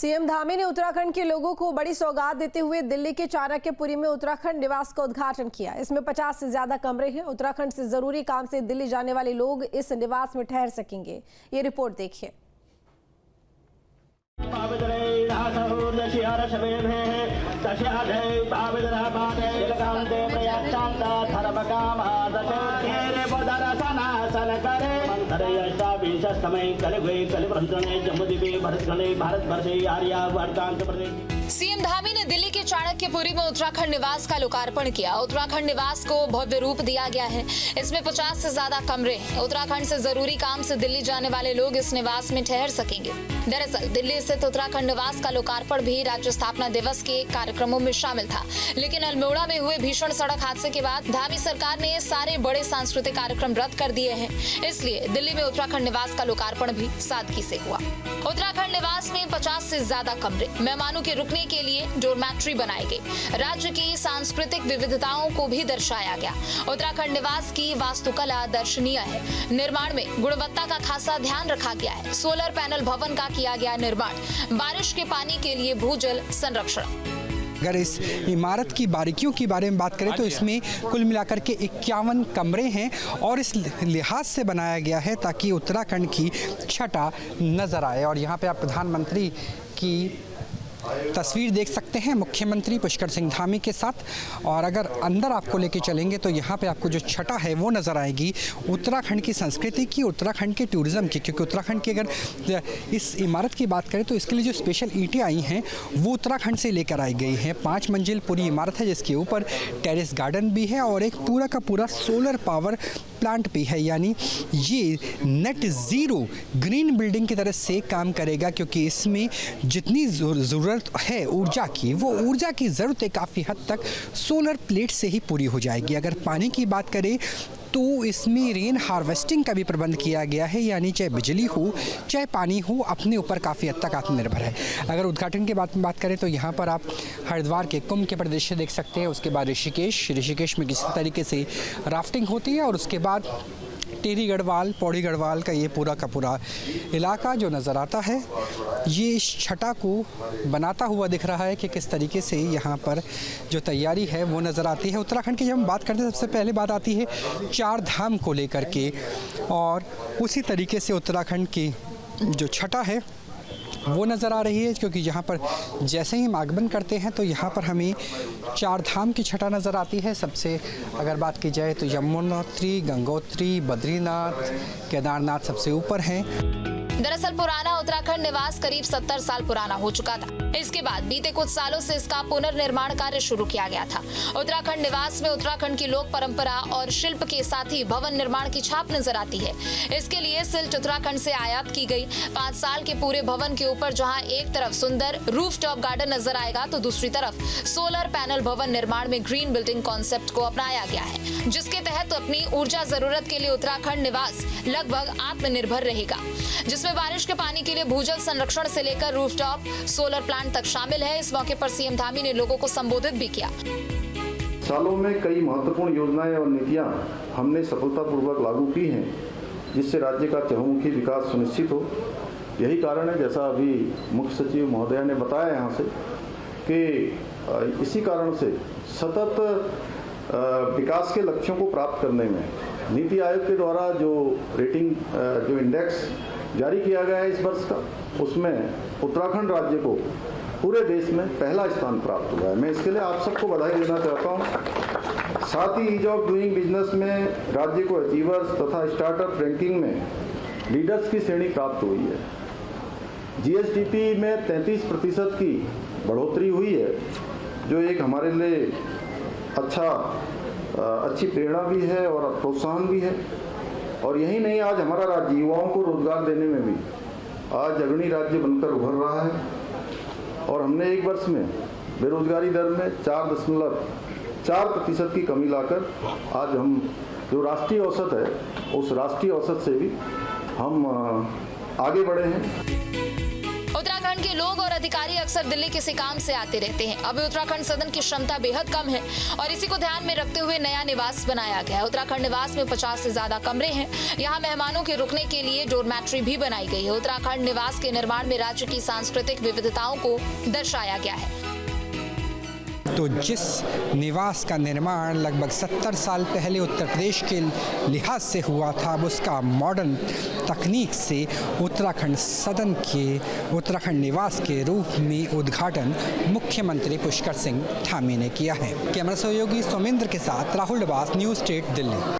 CM Dhami ने उत्तराखंड के लोगों को बड़ी सौगात देते हुए दिल्ली के चाणक्यपुरी में उत्तराखंड निवास का उद्घाटन किया। इसमें 50 से ज्यादा कमरे हैं। उत्तराखंड से जरूरी काम से दिल्ली जाने वाले लोग इस निवास में ठहर सकेंगे। ये रिपोर्ट देखिए। सीएम धामी ने दिल्ली के चाणक्यपुरी में उत्तराखंड निवास का लोकार्पण किया। उत्तराखंड निवास को भव्य रूप दिया गया है। इसमें 50 से ज्यादा कमरे हैं। उत्तराखंड से जरूरी काम से दिल्ली जाने वाले लोग इस निवास में ठहर सकेंगे। दरअसल दिल्ली स्थित उत्तराखंड निवास का लोकार्पण भी राज्य स्थापना दिवस के कार्यक्रमों में शामिल था, लेकिन अल्मोड़ा में हुए भीषण सड़क हादसे के बाद धामी सरकार ने सारे बड़े सांस्कृतिक कार्यक्रम रद्द कर दिए हैं। इसलिए दिल्ली में उत्तराखंड निवास का लोकार्पण भी सादगी से हुआ। उत्तराखंड निवास में 50 से ज्यादा कमरे, मेहमानों के रुकने के लिए डोरमैट्री बनाई गई। राज्य की सांस्कृतिक विविधताओं को भी दर्शाया गया। उत्तराखंड निवास की वास्तुकला दर्शनीय है। निर्माण में गुणवत्ता का खासा ध्यान रखा गया है। सोलर पैनल भवन का किया गया निर्माण। बारिश के पानी के लिए भूजल संरक्षण। अगर इस इमारत की बारीकियों के बारे में बात करें तो इसमें कुल मिलाकर के 51 कमरे हैं और इस लिहाज से बनाया गया है ताकि उत्तराखंड की छटा नजर आए। और यहाँ पे आप प्रधानमंत्री की तस्वीर देख सकते हैं, मुख्यमंत्री पुष्कर सिंह धामी के साथ। और अगर अंदर आपको लेके चलेंगे तो यहाँ पे आपको जो छटा है वो नज़र आएगी उत्तराखंड की संस्कृति की, उत्तराखंड के टूरिज़्म की। क्योंकि उत्तराखंड की अगर इस इमारत की बात करें तो इसके लिए जो स्पेशल ईंटें आई हैं वो उत्तराखंड से लेकर आई गई हैं। 5 मंजिल पूरी इमारत है जिसके ऊपर टेरेस गार्डन भी है और एक पूरा का पूरा सोलर पावर प्लांट भी है। यानी ये नेट ज़ीरो ग्रीन बिल्डिंग की तरह से काम करेगा, क्योंकि इसमें जितनी ज़रूरत है ऊर्जा की, वो ऊर्जा की ज़रूरतें काफ़ी हद तक सोलर प्लेट से ही पूरी हो जाएगी। अगर पानी की बात करें तो इसमें रेन हार्वेस्टिंग का भी प्रबंध किया गया है। यानी चाहे बिजली हो चाहे पानी हो, अपने ऊपर काफ़ी हद तक आत्मनिर्भर है। अगर उद्घाटन की बात करें तो यहाँ पर आप हरिद्वार के कुंभ के परिदृश्य देख सकते हैं। उसके बाद ऋषिकेश में किसी तरीके से राफ्टिंग होती है और उसके बाद टिहरी गढ़वाल, पौड़ी गढ़वाल का ये पूरा का पूरा इलाका जो नज़र आता है, ये इस छटा को बनाता हुआ दिख रहा है कि किस तरीके से यहाँ पर जो तैयारी है वो नज़र आती है। उत्तराखंड की जब हम बात करते हैं सबसे पहले बात आती है 4 धाम को लेकर के, और उसी तरीके से उत्तराखंड की जो छटा है वो नज़र आ रही है। क्योंकि यहाँ पर जैसे ही हम आगमन करते हैं तो यहाँ पर हमें 4 धाम की छटा नज़र आती है। सबसे अगर बात की जाए तो यमुनोत्री, गंगोत्री, बद्रीनाथ, केदारनाथ सबसे ऊपर हैं। दरअसल पुराना उत्तराखंड निवास करीब 70 साल पुराना हो चुका था। इसके बाद बीते कुछ सालों से इसका पुनर्निर्माण कार्य शुरू किया गया था। उत्तराखंड निवास में उत्तराखंड की लोक परंपरा और शिल्प के साथ ही भवन निर्माण की छाप नजर आती है। इसके लिए सिल्ट उत्तराखंड से आयात की गई। 5 साल के पूरे भवन के ऊपर जहां एक तरफ सुंदर रूफटॉप गार्डन नजर आएगा तो दूसरी तरफ सोलर पैनल भवन निर्माण में ग्रीन बिल्डिंग कॉन्सेप्ट को अपनाया गया है, जिसके तहत अपनी ऊर्जा जरूरत के लिए उत्तराखंड निवास लगभग आत्मनिर्भर रहेगा, जिसमें बारिश के पानी के लिए भूजल संरक्षण से लेकर रूफटॉप सोलर प्लांट तक शामिल है। इस मौके पर सीएम धामी ने लोगों को संबोधित भी किया। सालों में कई महत्वपूर्ण योजनाएं और नीतियां हमने सफलतापूर्वक लागू की हैं, जिससे राज्य का चहुमुखी विकास सुनिश्चित हो। यही कारण है, जैसा अभी मुख्य सचिव महोदय ने बताया यहाँ से, कि इसी कारण से सतत विकास के लक्ष्यों को प्राप्त करने में नीति आयोग के द्वारा जो रेटिंग जो इंडेक्स जारी किया गया है इस वर्ष का, उसमें उत्तराखंड राज्य को पूरे देश में पहला स्थान प्राप्त हुआ है। मैं इसके लिए आप सबको बधाई देना चाहता हूं। साथ ही ईज ऑफ डूइंग बिजनेस में राज्य को अचीवर्स तथा स्टार्टअप रैंकिंग में लीडर्स की श्रेणी प्राप्त हुई है। जीएसडीपी में 33% की बढ़ोतरी हुई है, जो एक हमारे लिए अच्छी प्रेरणा भी है और प्रोत्साहन भी है। और यही नहीं, आज हमारा राज्य युवाओं को रोजगार देने में भी आज अग्रणी राज्य बनकर उभर रहा है। और हमने एक वर्ष में बेरोजगारी दर में 4.4% की कमी लाकर आज हम जो राष्ट्रीय औसत है उस राष्ट्रीय औसत से भी हम आगे बढ़े हैं। उत्तराखंड के लोग और अधिकारी अक्सर दिल्ली किसी काम से आते रहते हैं। अभी उत्तराखंड सदन की क्षमता बेहद कम है और इसी को ध्यान में रखते हुए नया निवास बनाया गया है। उत्तराखंड निवास में 50 से ज्यादा कमरे हैं। यहाँ मेहमानों के रुकने के लिए डोरमैट्री भी बनाई गई है। उत्तराखंड निवास के निर्माण में राज्य की सांस्कृतिक विविधताओं को दर्शाया गया है। तो जिस निवास का निर्माण लगभग 70 साल पहले उत्तर प्रदेश के लिहाज से हुआ था, अब उसका मॉडर्न तकनीक से उत्तराखंड सदन के उत्तराखंड निवास के रूप में उद्घाटन मुख्यमंत्री पुष्कर सिंह धामी ने किया है। कैमरा सहयोगी सोमेंद्र के साथ राहुल डबास, न्यूज़ 8 दिल्ली।